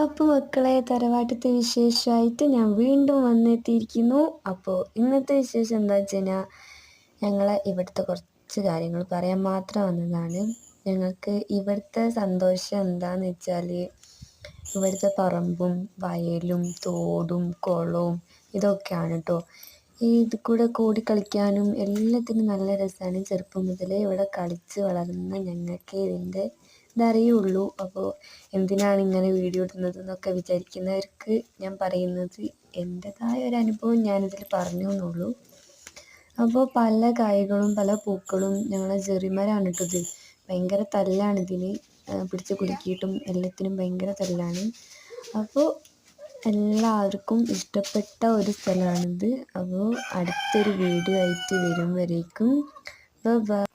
അപ്പോൾ മക്കളെ, തറവാട്ടിലത്തെ വിശേഷമായിട്ട് ഞാൻ വീണ്ടും വന്നെത്തിയിരിക്കുന്നു. അപ്പോൾ ഇന്നത്തെ വിശേഷം എന്താ വെച്ച് കഴിഞ്ഞാൽ, ഞങ്ങൾ ഇവിടുത്തെ കുറച്ച് കാര്യങ്ങൾ പറയാൻ മാത്രം വന്നതാണ്. ഞങ്ങൾക്ക് ഇവിടുത്തെ സന്തോഷം എന്താണെന്ന് വെച്ചാൽ, ഇവിടുത്തെ പറമ്പും വയലും തോടും കുളവും ഇതൊക്കെയാണ് കേട്ടോ. ഇത് കൂടെ കൂടി കളിക്കാനും എല്ലാത്തിനും നല്ല രസമാണ്. ചെറുപ്പം മുതലേ ഇവിടെ കളിച്ച് വളർന്ന ഞങ്ങൾക്ക് ഇതറിയുള്ളൂ. അപ്പോൾ എന്തിനാണ് ഇങ്ങനെ വീഡിയോ ഇടുന്നത് എന്നൊക്കെ വിചാരിക്കുന്നവർക്ക് ഞാൻ പറയുന്നത് എൻ്റെതായ ഒരു അനുഭവം ഞാനിതിൽ പറഞ്ഞു എന്നുള്ളൂ. അപ്പോൾ പല കായ്കളും പല പൂക്കളും ഞങ്ങളെ ജെറിമരമാണ് കേട്ടോ. ഇത് ഭയങ്കര തല്ലാണ് ഇതിന്, പിടിച്ച് കുലുക്കിയിട്ടും എല്ലാത്തിനും ഭയങ്കര തല്ലാണ്. അപ്പോൾ എല്ലാവർക്കും ഇഷ്ടപ്പെട്ട ഒരു സ്ഥലമാണിത്. അപ്പോൾ അടുത്തൊരു വീഡിയോ ആയിട്ട് വരും വരേക്കും ബൈ.